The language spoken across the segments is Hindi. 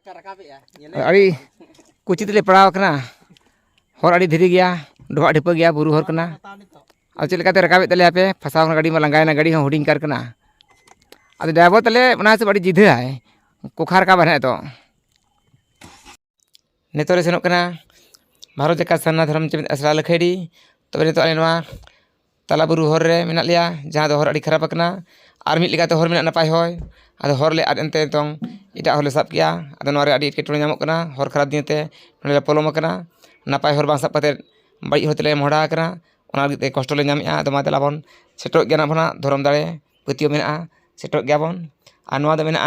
अड़ी कुची तेले पड़ाव कना हर अड़ी धीरे गया डोहा ढिपा गया बुरु हर कना अब चल लेकाते रकाबे तले पे फसाव गाड़ी में लंगायना गाड़ी हूँ हुडिंग कार कना अब ड्राइवर तले मना से बड़ी जिधे है कोखार का बने तो नेतोरे सेनोक कना भारत जका सन्ना धर्म चेमित असरा लखेड़ी तबे नितो आले तला बुरु हर रे मेना लिया जहाँ दो हर अड़ी खराब कना और मिट लेकाते हर मेना नपाय होय आदो हर ले आदनते तों इटा हर ले साब किया आदो नोरे अड़ी एटकेटोड़े नामोक कना हर खराब दिनते नोले पोलम कना नपाय हर बांग साब कते बाड़ी होतले मोड़ा कना ओना लगते कष्ट ले नामेआ आदो मा तेलाबन सेटोक गया नाबना धरम दाड़े पतियो मेना सेटोक गयाबन आ नोआ दो मेना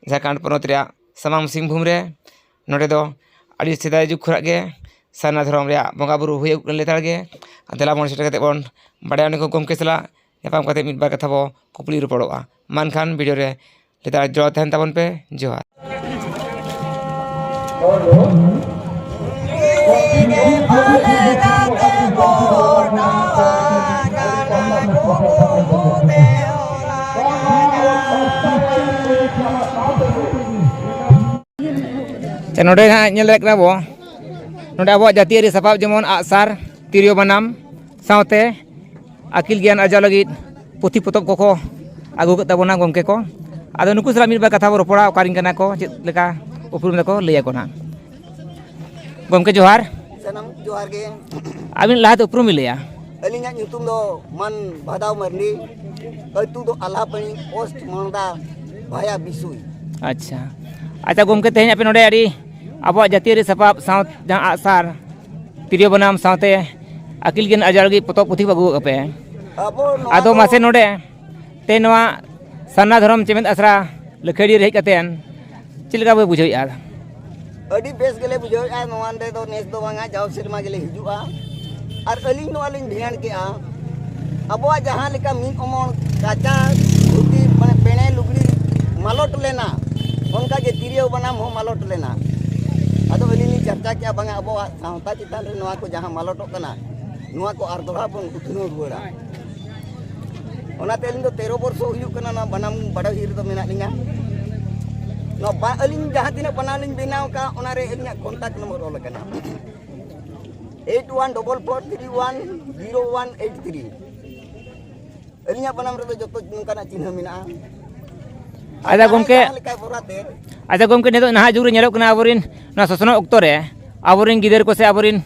झारखंड पनत रे समाम सिंहभूम रे नोडे दो अड़ी सेदाय जुग खराग गे साना धरम रे बंगा बुरु हुय लेतार गे तेलाबन सेट कते बन बाड़ाय को गमके सला नेपाम कते मिट बार कथा बो कुपली रपड़ोआ मानखान वीडियो रे लेतार जो तहन ताबन पे जोहार नोडे नेल रखना बो नोडे अब जातीय सपाब जेमन आगसार तिरियो बनाम सावते आकिल ज्ञान आजा लगी पुथी पोतब को आगू तबना गमके को आदो नुकु सला मिट बार कथा बो रपड़ा ओकारिन कना को चेद लेका उपरुम को लैया को ना गमके जोहार सनम जोहार गे आबिन लात उपरुम लैया अलिंगा nyutum do man badaw marni अतु दो आलापणी पोस्ट मंदा भाया बिसुई अच्छा अच्छा गमके तेहन आपे नोडे अड़ी अब जातीय सपाब साव जहाँ आगसार तिरियो बनाम सावते आकिल ज्ञान आजा लगी पोतब पुथी बागू पे आदो मासे नोडे ते नवा सन्ना धर्म चेमित असरा लखेड़ी रे कतेन चिलका बे बुझोया अडी बेस गेले बुझोया नवांदे दो नेस दो बांगा जाव सिरमा गेले हिजुआ और अलिंग नो अलिंग ध्यान के आ अब जहां लेका मिन अमन काचा धुती माने पेणे लुगड़ी मालोट लेना उनका के तिरियो बनाम हो मालोट लेना आदो अलिंग चर्चा के बांगा अब सावता चितान रे नवा को जहां मालोटो कना नवा को आर दोड़ा बन उठनो रुवाड़ा ओनाते अलिंग दो 13 वर्ष हुयु कना ना बनाम बड़ा हिर दो मेना लिंगा नो बा अलिंग जहां तिना बनालिंग बेनाव का ओनारे इन्या कांटेक्ट नंबर ओल कना 8144310183 अलिंगा बनाम रे जतो नंकाना चिन्ह मेना आजा गमके ने नहा जुग रे नेलो कना अबरिन ना ससनो अक्तो रे अबरिन गिदर को से अबरिन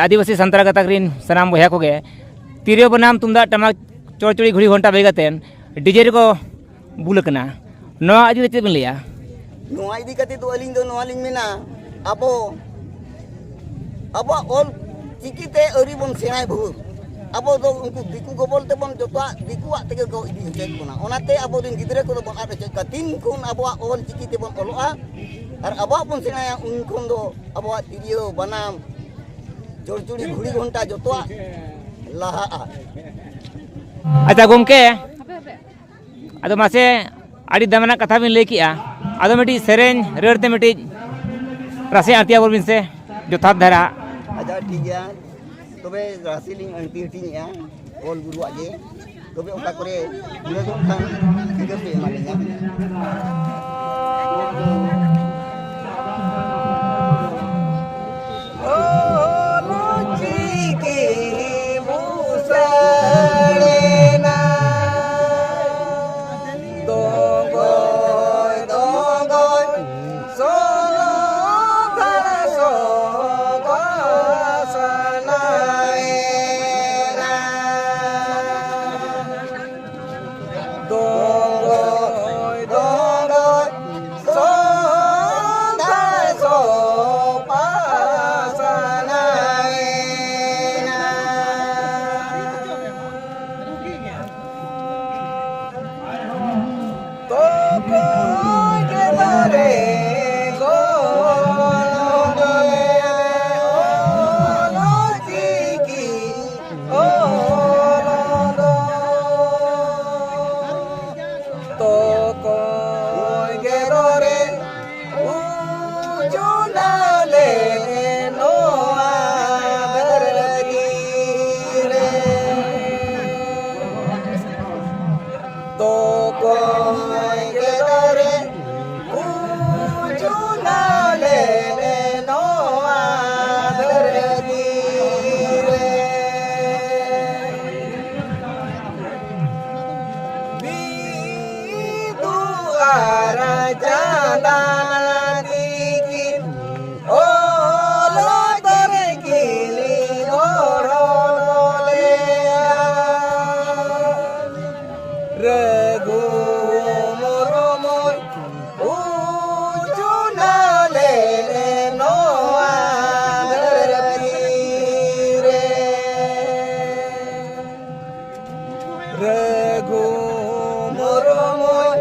आदिवासी संतरा गतक रिन सनाम बया को गे तिरियो बनाम तुमदा टमाक चोरचुड़ी घुड़ी घंटा बेगतेन डीजे को बुल कना नो आदि चे बिन लिया नो आदि कते तो अलिंग दो नो अलिंग मेना अबो ऑल चिकिते अरी बन सेनाय भू अब तो उनको दिकु को बोलते बन जोता दिकुआ तेगे को इदी हेक बना ओनाते अब दिन गिदरे को बन आते चेक तीन खुन अब ऑल चिकिते बन ओलोआ और अब बन सेनाय उन खुन दो अब तिरियो बनाम चोरचुड़ी घुड़ी घंटा जोता लाहा अच्छा गमके अदो मासे आड़ी दमना कथा बिन लई किया अदो मिटी सेरेन रेड़ते मिटी रासे आतिया बोल बिन से जोथात धरा अच्छा ठीक है तबे राशि लिंग अंति हटिया ओल गुरु आगे तबे ओका करे गुरु खान फिगर पे मालेगा ओ लुची के मुसड़े ना दोंगोय दोंगोय सोलो धर Sogou सनाएरा दोंगोय दोंगोय dikin olo tore kili orolole regu moromoy ujuna lele noa re regu moromoy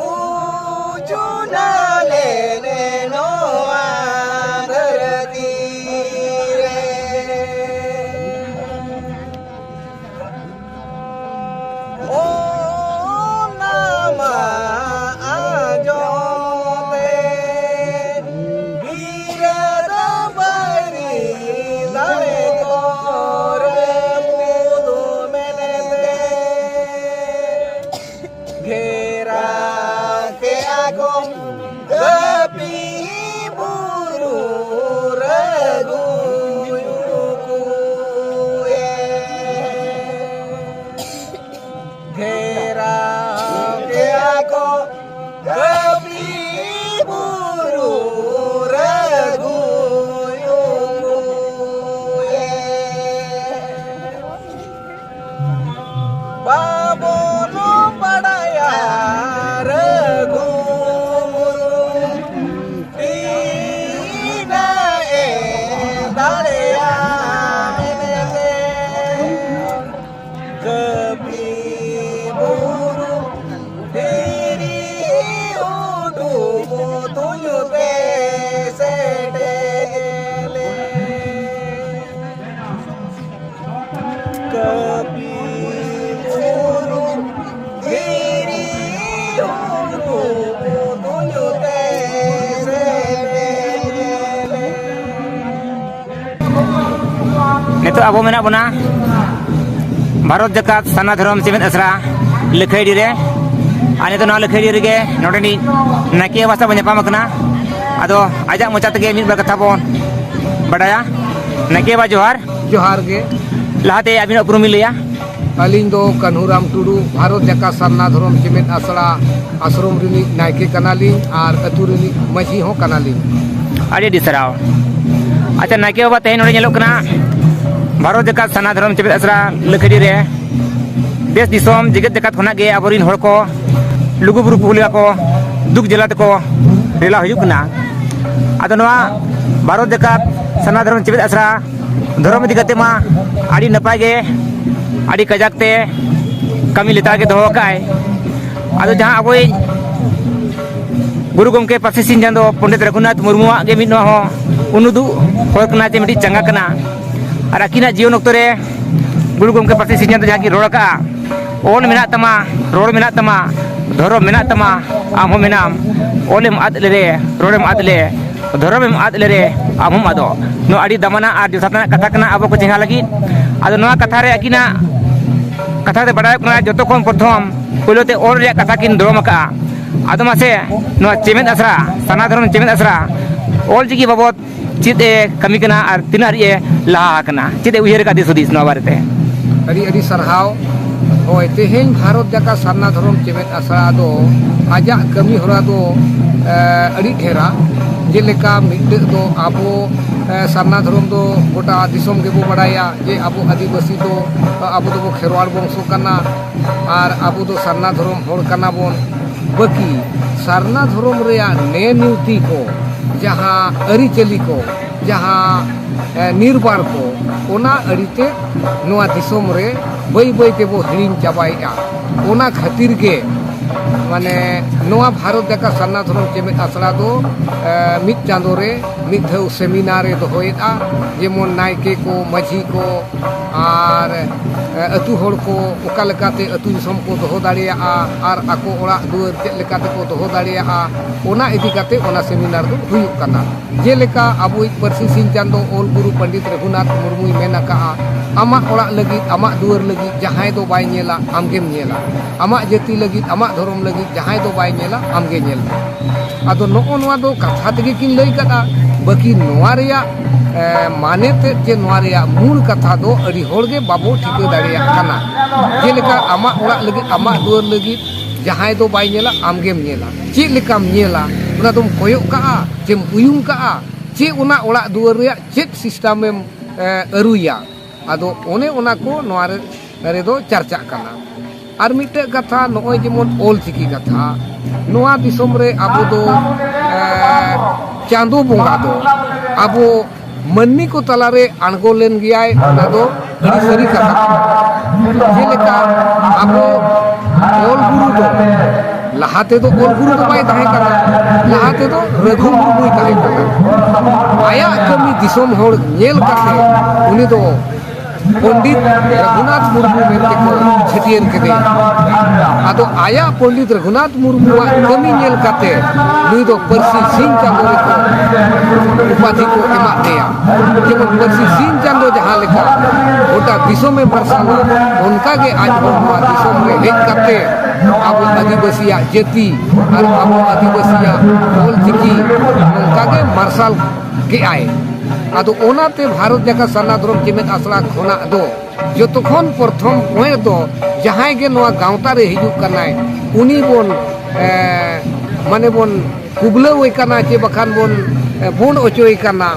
ujuna lele noa oh nama ajote birada bari dare kore mudu menete ghera ke agom tepi buru regu ghera ke ako tepi buru regu babono padaya regu tina dalea menete kepi buru diri udumu tunyu te sedele kepi buru diri udumu tunyu te sedele Nito abo menak bona Bharat Jakat Sana Dharam Cemit Asra Lekhaidi re ane to na lekhaidi rege nodeni naki awasta banyapam akna ado ajak mocha tege mid bar katha bon badaya naki ba johar जोहार गे lahate abin uprum liya अलिंग दो कन्हूराम टुडू भारत जका सरना धरम चेमेद आसड़ा आश्रम रिनी नायके कनाली और अतु रिनी मझी हो Kanali adi disarao acha naki baba tehin node nyelok kana Bharat Jakat Sana Dharam Cemit Asra Lekhaidi re des disom jeget jakat khona ge aborin hor ko lugu buru pulia ko duk jela ko rela huyuk na ado noa Bharat Jakat Sana Dharam Cemit Asra dharam idikate ma adi napai ge adi kajak te kami letar ge doho kai ado jahan aboi Guru Gomke Pasisin Jando Pondit Raghunath Murmu ge mid no ho unudu hor kana je midi changa kana ar akina jion okto re Guru Gomke Pasisin Jando jahan ki ror ka ol menak tama ror menak tama dharam menak tama am ho menam olem ad le rorem ad le dharamem ad le am hom ado no adi damana ar josatna katha kana abo ko chenga lagi ado noa katha re akina katha te badai kana joto kon prothom pulote ol re katha kin drom ka ado mase no Cemit Asra Sana Dharam Cemit Asra ol jigi babot chit e kami kana ar tinar e la kana chit e uher ka disudis no barete अड़ी अड़ी सरहाव होय तेहेन भारत जका सरना धरम चेमेद आसड़ा दो आजा कमी हरा दो अड़ी ढेरा जेलेका मिटे दो आबो सरना धरम दो गोटा दिसम के बो बड़ाया जे आबो आदिवासी दो आबो दो खेरवाड़ वंशो कना और आबो दो सरना धरम होड़ कना बोन बाकी सरना धरम रेया ने नीति को जहाँ अरिचली को जहाँ निर्बार को ओना अड़ीते नोआ दिसम रे बई बई ते बो हिड़िन चाबाएगा ओना खातिर के माने नोआ भारत जका सरना धरम चेमेद आसड़ा दो मिद चांदो रे मिद धौ सेमिनार रे दोहोएदा जेमन नायके को मझी को और अतु होड़ को ओका लेकाते अतु दिसम को दोहो दाड़ेयाआ और आको ओड़ा दुआर चेद लेकाते को दोहो दाड़ेयाआ ओना इदी काते ओना सेमिनार दो हुयुग काना जेलेका आबोई परसी सिंह चांदो ओल गुरु पंडित रघुनाथ मुर्मुई मेन आकाआ आमा ओड़ा लगी आमा दुआर लगी जहां दो बाय नेला आमगेम नेला आमा जाति लगी आमा धर्म लगी जहां दो बाय नेला आमगे नेल आदो नो नोआ दो कथा तगे किन लई कदा बाकी नोआ रेया माने ते जे नोआ रेया मूल कथा दो अड़ी होड़गे बाबो ठिका दाड़ेया काना जेलेका आमा ओड़ा लगी आमा दुआर लगी जहां दो बाय नेला आमगेम नेला चेद लेकाम नेला ᱚᱱᱟ ᱫᱚᱢ ᱠᱚᱭᱚᱜ ᱠᱟᱜᱼᱟ ᱪᱮᱢ ᱩᱭᱩᱝ ᱠᱟᱜᱼᱟ ᱪᱮ ᱚᱱᱟ ᱚᱲᱟᱜ ᱫᱩᱣᱟᱹᱨ ᱨᱮᱭᱟᱜ ᱪᱮᱫ ᱥᱤᱥᱴᱮᱢᱮᱢ ᱟᱹᱨᱩᱭᱟ ᱟᱫᱚ ᱚᱱᱮ ᱚᱱᱟ ko ᱱᱚᱣᱟ ᱨᱮᱫᱚ ᱪᱟᱨᱪᱟᱜ ᱠᱟᱱᱟ ᱟᱨ ᱢᱤᱫᱴᱮᱡ ᱠᱟᱛᱷᱟ ᱱᱚᱜᱼᱚᱭ ᱡᱮᱢᱚᱱ ᱚᱞᱪᱤᱠᱤ ᱠᱟᱛᱷᱟ ᱱᱚᱣᱟ ᱫᱤᱥᱚᱢ ᱨᱮ ᱟᱵᱚ ᱫᱚ ᱪᱟᱸᱫᱳ ᱵᱚᱸᱜᱟ ᱫᱚ ᱟᱵᱚ ᱢᱟᱹᱱᱢᱤ ko ᱛᱟᱞᱟᱨᱮ ᱟᱬᱜᱚ ᱞᱮᱱ ᱜᱮᱭᱟᱭ ᱚᱱᱟ ᱫᱚ ᱟᱹᱰᱤ ᱥᱟᱹᱨᱤ ᱠᱟᱛᱷᱟ ᱡᱮᱞᱮᱠᱟ ᱟᱵᱚ ᱚᱞ ᱜᱩᱨᱩ ᱫᱚ ᱞᱟᱦᱟ ᱛᱮᱫᱚ ᱚᱞ ᱜᱩᱨᱩ ᱫᱚ ᱵᱟᱭ ᱛᱟᱦᱮᱸ ᱠᱟᱱᱟ ᱞᱟᱦᱟ ᱛᱮᱫᱚ ᱨᱟᱹᱜᱷᱩ ᱢᱩᱨᱢᱩᱭ ᱛᱟᱦᱮᱸ ᱠᱟᱱᱟ ᱟᱭᱟᱜ ᱠᱟᱹᱢᱤ ᱫᱤᱥᱚᱢ ᱦᱚᱲ ᱧᱮᱞ ᱠᱟᱛᱮ उन्हीं तो पंडित रघुनाथ मुर्मू मेनते को छटियर केदे आदो आया पंडित रघुनाथ मुर्मू कमी नेल काते नुई दो परसी सिंह चांदो को उपाधि को एमा देया जेमन परसी सिंह चांदो जहां लेका गोटा दिसों में बरसाना उनका के आज नोआ दिसों में हेज काते अब आदिवासिया जाति और अब आदिवासिया ऑलचिकी उनका के मार्शल के आए आदो ओनाते भारत जगह सारना धर्म चेमेद आसरा खोना दो जो तखन प्रथम होय दो जहां गे नोआ गांवता रे हिजु कनाय उनी बोन माने बोन कुबले होय कना जे बखान बोन ओचोय कना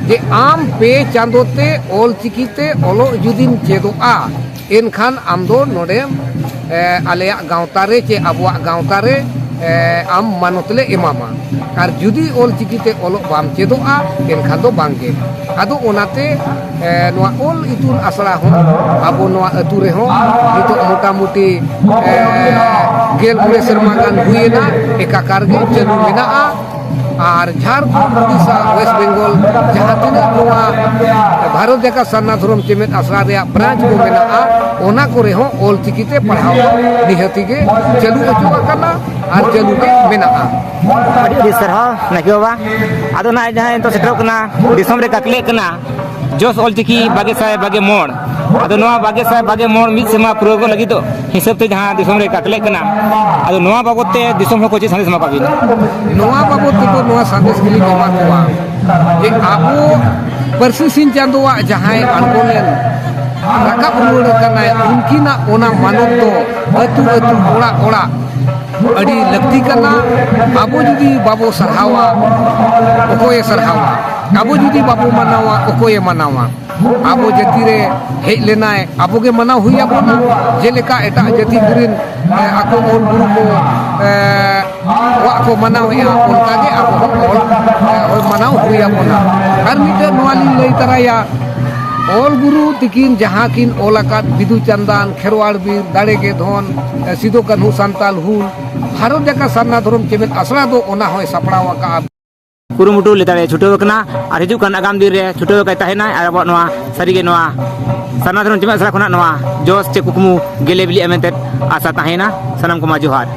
जे आम पे चांदोते ऑल चिकीते ओलो जुदिन चेदोआ एनखान आम दो नोडे आलेया गांवता रे चे अबुआ गांवता रे आम मानतले एमामा और जुदी ऑल चिकीते ओलो बाम चेदोआ एनखान दो बांगे आदो ओनाते नोआ ऑल इतुन आसरा हो आबो नोआ अतु रे हो नितो मोटा मोटी गेल पुरे शर्मा गान हुएना एकाकार गे चलु मेनाआ और झारखंड उड़ीसा वेस्ट बेंगल जहां तिना नोआ भारत जगह सारना धर्म चेमेद आसरा रे ब्रांच को मेनाआ ओना करे हो ऑल चिकीते पढ़ाव निहति गे चलु अचु कना और चलु गे मेनाआ अड़ी सरहा नाकी बाबा आदो ना जहां तो सेटरो कना दिसम रे काकले कना जोस ऑलचिकी बागे साय बागे मोड़ आदो नोआ बागे साय बागे मोड़ मिद सेमा प्रोग्राम लगी तो हिसाब ते जहां दिसम रे काकले कना आदो नोआ बाबते दिसम हो कोची संदेश मा पाबिन नोआ बाबते तो नोआ संदेश के लिए एमा कोआ जे आबो परसी सिंह चांदोआ जहां अणगोलेन राकाब रुवाड़ कनाय उनकिना ओना मानत तो अतु अतु ओड़ा ओड़ा अड़ी लगती करना आबो जुदी बाबो सरहावा ओकोये सरहावा आबो जुदी बाबो मनावा ओकोये मनावा आबो जति रे हेज लेनाय आबो गे मनाव हुइया बोना जेलेका एटा जति गुरिन आको ओल गुरु को वा को मनाव या उनका गे आबो ओल मनाव हुइया बोना हर मिटे नोवाली लई तराया ऑल गुरु तिकिन जहां किन ओलाकात बिदु चंदन खेरवाड़ बीर दाड़े के धन सिदो कान्हू सांताल हुल भारत जगह सारना धर्म चेमेद आसरा दो ओना होय सापड़ावा का कुरुमुटु लेतारे छुटो कना और हिजु कान आगाम दिन रे छुटो कय ताहेना और अब नोआ सारी गे नोआ सारना धर्म चेमेद आसरा खना नोआ जोस चे कुकमु गेले बिली एमेते आशा ताहेना सनम को मा जोहार।